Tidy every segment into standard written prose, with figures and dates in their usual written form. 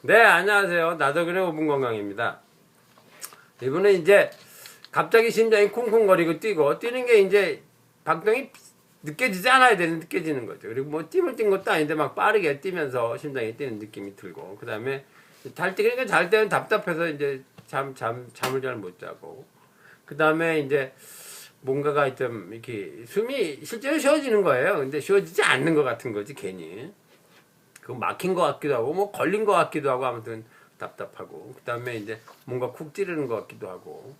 네, 안녕하세요. 나도 그래 5분 건강입니다. 이번에 이제 갑자기 심장이 콩콩거리고 뛰는 게 이제 박동이 느껴지지 않아야 되는 느껴지는 거죠. 그리고 뭐 띵을 뛴 것도 아닌데 막 빠르게 뛰면서 심장이 뛰는 느낌이 들고, 그 다음에 그러니까 잘 때는 답답해서 이제 잠을 잘 못 자고, 그 다음에 이제 뭔가가 좀 이렇게 숨이 실제로 쉬어지는 거예요. 근데 쉬어지지 않는 것 같은 거지, 괜히. 그 막힌 것 같기도 하고 뭐 걸린 것 같기도 하고 아무튼 답답하고, 그 다음에 이제 뭔가 쿡 찌르는 것 같기도 하고,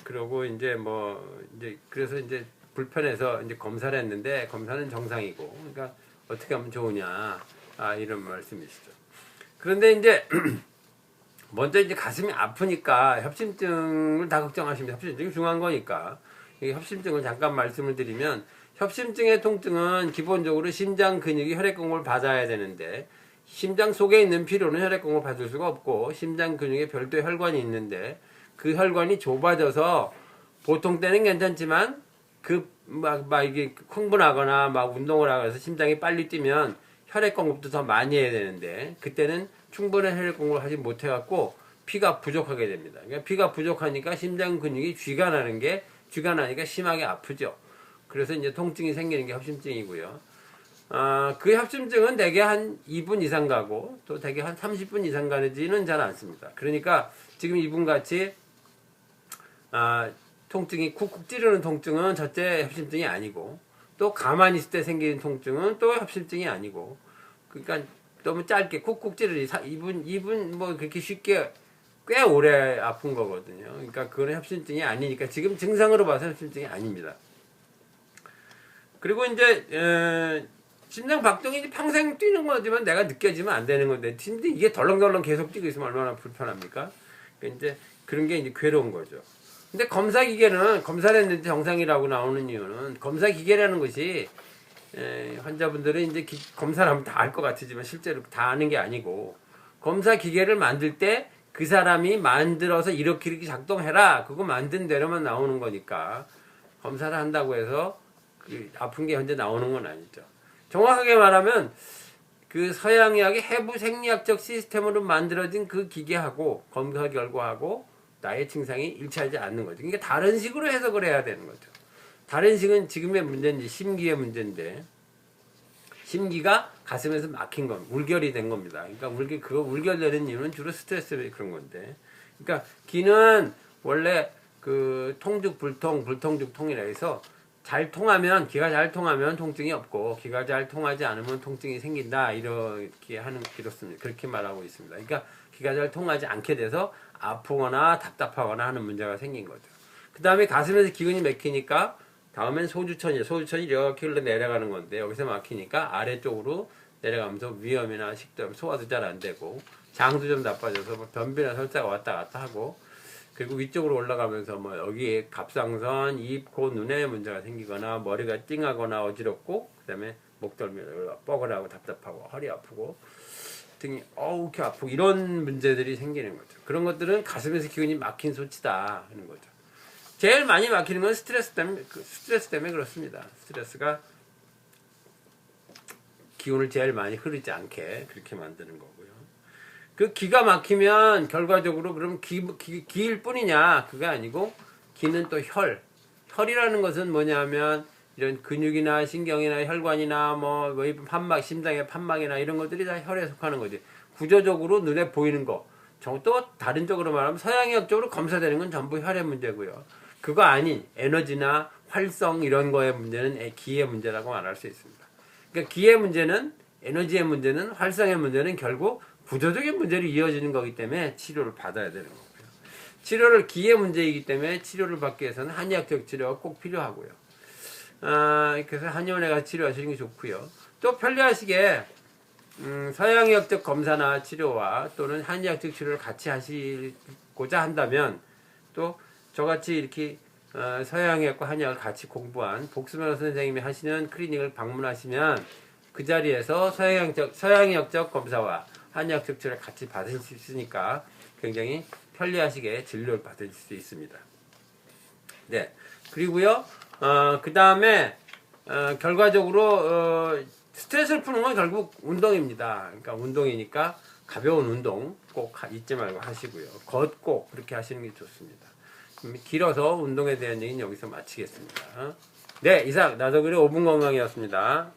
그러고 이제 뭐 이제 그래서 이제 불편해서 이제 검사를 했는데 검사는 정상이고, 그러니까 어떻게 하면 좋으냐, 이런 말씀이시죠. 그런데 이제 먼저 이제 가슴이 아프니까 협심증을 다 걱정하십니다. 협심증이 중요한 거니까. 이 협심증을 잠깐 말씀을 드리면, 협심증의 통증은 기본적으로 심장 근육이 혈액공급을 받아야 되는데, 심장 속에 있는 피로는 혈액공급을 받을 수가 없고, 심장 근육에 별도의 혈관이 있는데 그 혈관이 좁아져서 보통 때는 괜찮지만 이게 흥분하거나 막 운동을 하면서 심장이 빨리 뛰면 혈액 공급도 더 많이 해야 되는데, 그때는 충분한 혈액 공급을 하지 못해갖고 피가 부족하게 됩니다. 그러니까 피가 부족하니까 심장 근육이 쥐가 나니까 심하게 아프죠. 그래서 이제 통증이 생기는 게 협심증이고요. 그 협심증은 대개 한 2분 이상 가고 또 대개 한 30분 이상 가지는 잘 않습니다. 그러니까 지금 이분 같이 통증이 쿡쿡 찌르는 통증은 첫째 협심증이 아니고, 또 가만히 있을 때 생기는 통증은 또 협심증이 아니고, 그러니까 너무 짧게 쿡쿡 찌르니 2분 뭐 그렇게 쉽게 꽤 오래 아픈 거거든요. 그러니까 그건 협심증이 아니니까 지금 증상으로 봐서 협심증이 아닙니다. 그리고 이제 심장 박동이 평생 뛰는 거지만 내가 느껴지면 안 되는 건데, 근데 이게 덜렁덜렁 계속 뛰고 있으면 얼마나 불편합니까? 그러니까 이제 그런 게 이제 괴로운 거죠. 근데 검사 기계는 검사를 했는데 정상이라고 나오는 이유는, 검사 기계라는 것이 환자분들은 이제 검사를 하면 다 알 것 같지만 실제로 다 아는 게 아니고, 검사 기계를 만들 때 그 사람이 만들어서 이렇게 작동해라, 그거 만든 대로만 나오는 거니까, 검사를 한다고 해서 그 아픈 게 현재 나오는 건 아니죠. 정확하게 말하면 그 서양의학의 해부 생리학적 시스템으로 만들어진 그 기계하고 검사 결과하고 나의 증상이 일치하지 않는 거죠. 그러니까 다른 식으로 해석을 해야 되는 거죠. 다른 식은 지금의 문제는 심기의 문제인데, 심기가 가슴에서 막힌 겁니다. 울결이 된 겁니다. 그러니까 울결되는 이유는 주로 스트레스 그런 건데, 그러니까 기는 원래 그 통죽 불통죽 통이라 해서 기가 잘 통하면 통증이 없고, 기가 잘 통하지 않으면 통증이 생긴다, 이렇게 하는 기록습니다. 그렇게 말하고 있습니다. 그러니까 기가 잘 통하지 않게 돼서 아프거나 답답하거나 하는 문제가 생긴 거죠. 그 다음에 가슴에서 기근이 막히니까 다음엔 소주천이 이렇게 흘러 내려가는 건데, 여기서 막히니까 아래쪽으로 내려가면서 위염이나 식도염, 소화도 잘 안 되고, 장도 좀 나빠져서 뭐 변비나 설사가 왔다 갔다 하고, 그리고 위쪽으로 올라가면서 뭐 여기에 갑상선, 입, 코, 눈에 문제가 생기거나, 머리가 띵하거나 어지럽고, 그 다음에 목덜미 뻐근하고 답답하고 허리 아프고 등이 이렇게 아프고, 이런 문제들이 생기는 거죠. 그런 것들은 가슴에서 기운이 막힌 소치다 하는 거죠. 제일 많이 막히는 건 스트레스 때문에 그렇습니다. 스트레스가 기운을 제일 많이 흐르지 않게 그렇게 만드는 거고요. 그 기가 막히면 결과적으로 그럼 기일 뿐이냐? 그게 아니고, 기는 또 혈이라는 것은 뭐냐면 이런 근육이나 신경이나 혈관이나 뭐 심장의 판막이나 이런 것들이 다 혈에 속하는 거지. 구조적으로 눈에 보이는 거, 또 다른 쪽으로 말하면 서양의학적으로 검사되는 건 전부 혈의 문제고요. 그거 아닌 에너지나 활성 이런 거의 문제는 기의 문제라고 말할 수 있습니다. 그러니까 기의 문제는, 에너지의 문제는, 활성의 문제는 결국 구조적인 문제로 이어지는 거기 때문에 치료를 받아야 되는 거고요. 기의 문제이기 때문에 치료를 받기 위해서는 한의학적 치료가 꼭 필요하고요. 그래서 한의원에 치료하시는 게 좋고요. 또 편리하시게 서양의학적 검사나 치료와 또는 한의학적 치료를 같이 하시고자 한다면, 또 저같이 이렇게 서양의학과 한의학을 같이 공부한 복수변호사 선생님이 하시는 클리닉을 방문하시면 그 자리에서 서양의학적 검사와 한의학적 치료를 같이 받으실 수 있으니까 굉장히 편리하시게 진료를 받으실 수 있습니다. 네. 그리고요, 그 다음에 결과적으로 스트레스를 푸는 건 결국 운동입니다. 그러니까 운동이니까 가벼운 운동 꼭 잊지 말고 하시고요. 걷고 그렇게 하시는 게 좋습니다. 길어서 운동에 대한 얘기는 여기서 마치겠습니다. 네, 이상 나더글의 5분 건강이었습니다.